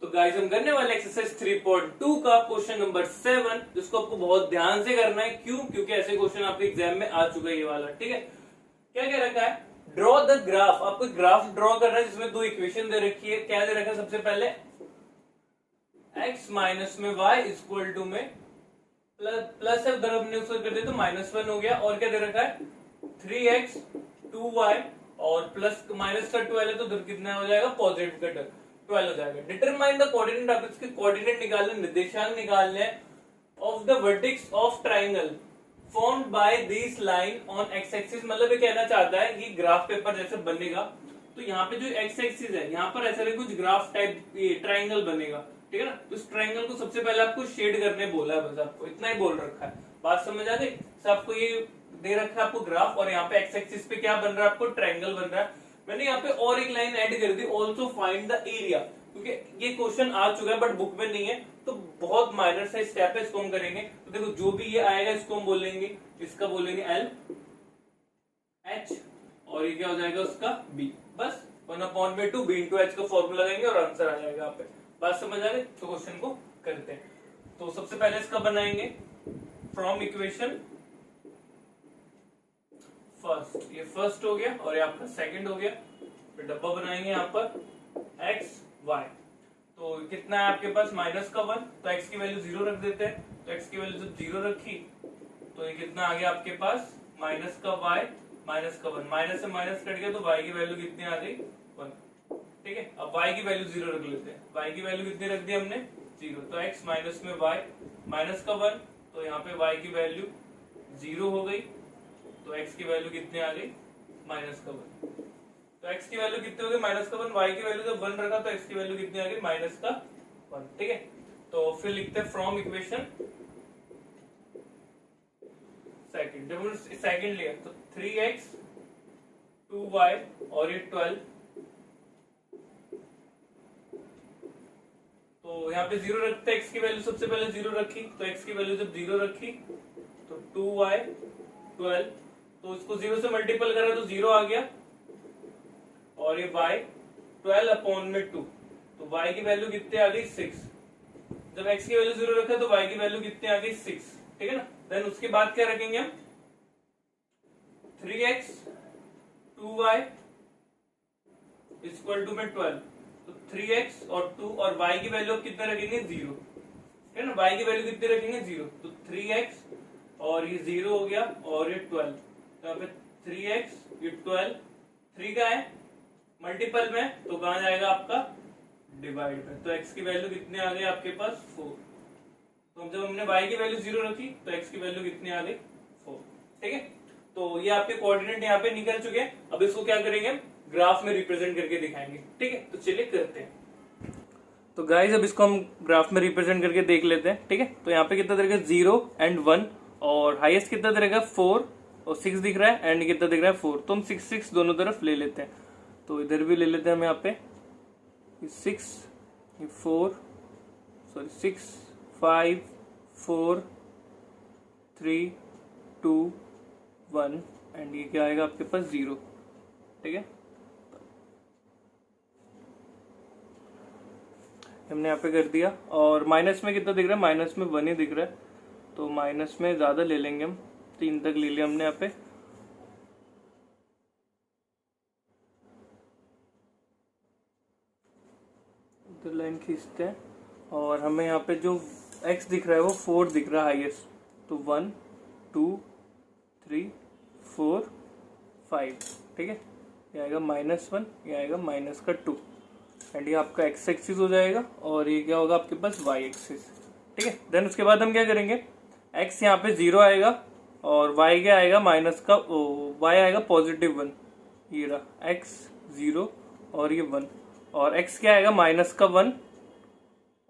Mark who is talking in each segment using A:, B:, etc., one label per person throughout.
A: तो गाइस हम करने वाले एक्सरसाइज 3.2 का क्वेश्चन नंबर 7, जिसको आपको बहुत ध्यान से करना है। क्यों? क्योंकि ऐसे क्वेश्चन आपके एग्जाम में आ चुका है ये वाला। ठीक है, क्या क्या रखा है? Draw the graph. आपको ग्राफ ड्रॉ करना है जिसमें दो इक्वेशन दे रखी है। क्या दे रखा है? सबसे पहले x माइनस में y इक्वल टू में प्लस है, उधर हमने उसको कर दिया तो -1 हो गया। और क्या दे रखा है? 3x 2y और प्लस माइनस का 12 है तो उधर कितना हो जाएगा? पॉजिटिव का 12 हो जाएगा। Determine the coordinate. आप इसके कोऑर्डिनेट निकालने, निर्देशांक निकालने of the vertex of triangle formed by this line on x axis. मतलब ये कहना चाहता है कि ग्राफ पेपर जैसे बनेगा तो यहाँ पे जो एक्स एक्सिस है यहाँ पर ऐसा कुछ ग्राफ टाइप ट्राइंगल बनेगा। ठीक है ना? तो इस ट्राइंगल को सबसे पहले आपको शेड करने बोला है, बस आपको इतना ही बोल रखा है। बात समझ आ गई? आपको ये दे रखा है आपको ग्राफ, और यहाँ पे एक्स एक्सिस पे क्या बन रहा है? आपको ट्राइंगल बन रहा है। मैंने यहाँ पे और एक लाइन ऐड कर दी, ऑल्सो फाइंड द एरिया, क्योंकि ये क्वेश्चन आ चुका है बट बुक में नहीं है, तो बहुत माइनर सा स्टेप है, इसको हम करेंगे। तो देखो जो भी ये आएगा इसको हम बोलेंगे, इसका बोलेंगे एल एच, और ये क्या हो जाएगा उसका बी। बस 1/2 बी इंटू एच का फॉर्मूला लगाएंगे और आंसर आ जाएगा। आप बात समझ आ गई? तो क्वेश्चन को करते हैं। तो सबसे पहले इसका बनाएंगे फ्रॉम इक्वेशन फर्स्ट। ये फर्स्ट हो गया और ये आपका सेकंड हो गया। फिर डब्बा बनाएंगे यहाँ पर एक्स वाई। तो कितना है आपके पास? -1, तो x की वैल्यू 0 रख देते हैं। तो x की वैल्यू जब 0 रखी तो ये कितना आ गया आपके पास? -y -1। माइनस से माइनस कट गया तो y की वैल्यू कितनी आ गई? 1। ठीक है, अब y की वैल्यू 0 रख लेते हैं। y की वैल्यू कितनी रख दी हमने? 0। तो x माइनस में y -1, तो यहाँ पे y की वैल्यू 0 हो गई। तो x की वैल्यू कितनी आ गई? -1। तो x की वैल्यू कितनी हो गई? -1। y की वैल्यू जब 1 रखा तो x की वैल्यू कितनी आ गई? -1। ठीक है, तो फिर लिखते हैं फ्रॉम इक्वेशन सेकंड। जब सेकंड लिया तो 3x 2y और ये 12, तो यहाँ पे 0 रखते हैं। x की वैल्यू सबसे पहले 0 रखी, तो x की वैल्यू जब 0 रखी तो 2y 12, तो इसको 0 से मल्टीपल करा तो 0 आ गया, और ये y 12/2, तो y की वैल्यू कितनी आ गई? 6। जब x की वैल्यू 0 रखा तो y की वैल्यू कितनी आ गई? 6। ठीक है ना? देन उसके बाद क्या रखेंगे हम? 3x 2y इक्वल टू में 12, तो 3x और 2 और y की वैल्यू कितना रखेंगे? 0। ठीक है ना? y की वैल्यू कितनी रखेंगे? 0। तो 3x और ये 0 हो गया और ये 12, तो यहाँ पे 3x ये 12, 3 का है मल्टीपल में, तो कहां जाएगा आपका? डिवाइड में। तो x की वैल्यू कितनी आ गई आपके पास? 4। तो जब हमने y की वैल्यू 0 रखी तो x की वैल्यू कितनी आ गई? 4। ठीक है, तो ये आपके कोऑर्डिनेट यहाँ पे निकल चुके हैं। अब इसको क्या करेंगे? ग्राफ में रिप्रेजेंट करके दिखाएंगे। ठीक है, तो चलिए करते हैं। तो गाइस अब इसको हम ग्राफ में रिप्रेजेंट करके देख लेते हैं। ठीक है, तो यहाँ पे कितना देगा? 0 and 1, और हाईएस्ट कितना देगा? 4 और 6 दिख रहा है, एंड कितना दिख रहा है? 4। तो हम 6 6 दोनों तरफ ले लेते हैं। तो इधर भी ले लेते हैं हम यहाँ पे 6 4 सॉरी 6 5 4 3 2 1, एंड ये क्या आएगा आपके पास? 0। ठीक है, हमने यहाँ पे कर दिया। और माइनस में कितना दिख रहा है? माइनस में 1 ही दिख रहा है, तो माइनस में ज्यादा ले लेंगे हम, 3 तक ले लिया हमने यहाँ पे। लाइन खींचते हैं, और हमें यहाँ पे जो x दिख रहा है वो 4 दिख रहा है हाईएस्ट, तो 1 2 3 4 5। ठीक है, ये आएगा -1, ये आएगा -2, एंड ये आपका x एक्सिस हो जाएगा, और ये क्या होगा आपके पास? y axis. ठीक है, देन उसके बाद हम क्या करेंगे? x यहाँ पे 0 आएगा, और y क्या आएगा? y आएगा +1, ये रहा x 0 और ये 1, और x क्या आएगा? -1,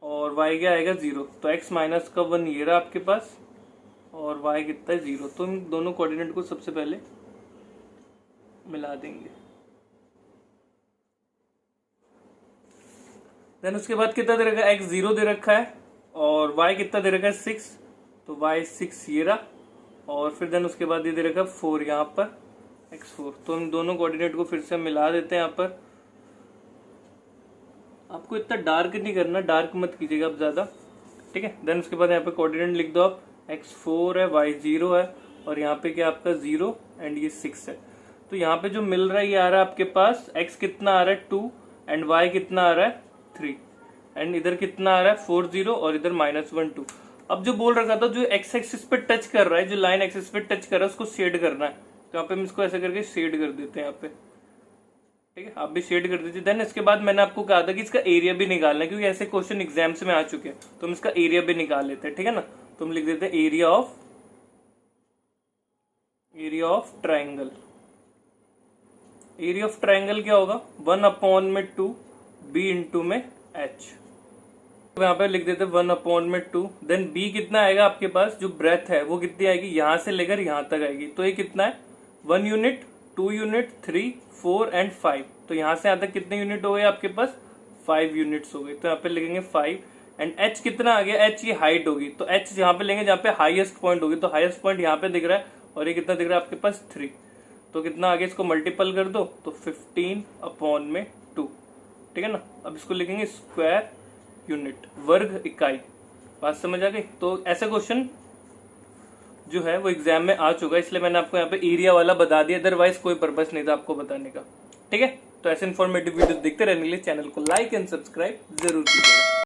A: और y क्या आएगा? 0। तो x -1 ये रहा आपके पास, और y कितना है? 0। तो इन दोनों कोऑर्डिनेट को सबसे पहले मिला देंगे। देन उसके बाद कितना दे रखा है? x 0 दे रखा है, और y कितना दे रखा है? 6, तो y 6 ये रहा, और फिर देन उसके बाद ये दे रखा है 4 यहाँ पर, x 4। तो हम दोनों कोऑर्डिनेट को फिर से मिला देते हैं यहाँ पर। आप आपको इतना डार्क नहीं करना, डार्क मत कीजिएगा आप ज्यादा, ठीक है। देन उसके बाद यहाँ पे कोऑर्डिनेट लिख दो आप, x4 है, y 0 है, और यहाँ पे क्या आपका 0 एंड ये 6 है। तो यहाँ पे जो मिल रहा है ये आ रहा है आपके पास x कितना आ रहा है 2 एंड y कितना आ रहा है 3 एंड इधर कितना आ रहा है 4 0 और इधर -1 2। अब जो बोल रखा था जो x एक्सिस पे टच कर रहा है, जो लाइन एक्सिस पे टच कर रहा है उसको शेड करना है, तो यहाँ पे हम इसको ऐसे करके शेड कर देते हैं यहाँ पे, ठीक है। आप भी शेड कर दीजिए। देन इसके बाद मैंने आपको कहा था कि इसका एरिया भी निकालना है, क्योंकि ऐसे क्वेश्चन एग्जाम्स में आ चुके हैं, तो हम इसका एरिया भी निकाल लेते हैं, ठीक है ना। तो हम लिख देते हैं area of triangle. Area of triangle क्या होगा 1/2 b इंटू में h। तो यहाँ पे लिख देते हैं 1/2। देन b कितना आएगा आपके पास, जो ब्रेथ है वो कितनी आएगी, यहां से लेकर यहां तक आएगी, तो ये कितना है 1 यूनिट 2 यूनिट 3 4 एंड 5। तो यहां से यहां तक कितने यूनिट हो गए आपके पास 5 यूनिट्स हो गए, तो यहाँ पे लिखेंगे 5 एंड h कितना आ गया, h ये हाइट होगी, तो h यहाँ पे लेंगे जहाँ पे हाईएस्ट पॉइंट होगी, तो हाईएस्ट पॉइंट यहाँ पे दिख रहा है और ये कितना दिख रहा है आपके पास 3, तो कितना आगे इसको मल्टीपल कर दो तो 15/2, ठीक है ना। अब इसको लिखेंगे स्क्वायर यूनिट, वर्ग इकाई। बात समझ आ गई। तो ऐसा क्वेश्चन जो है वो एग्जाम में आ चुका है, इसलिए मैंने आपको यहाँ पे एरिया वाला बता दिया, अदरवाइज कोई पर्पस नहीं था आपको बताने का, ठीक है। तो ऐसे इन्फॉर्मेटिव वीडियो देखते रहने के लिए चैनल को लाइक एंड सब्सक्राइब जरूर कीजिएगा।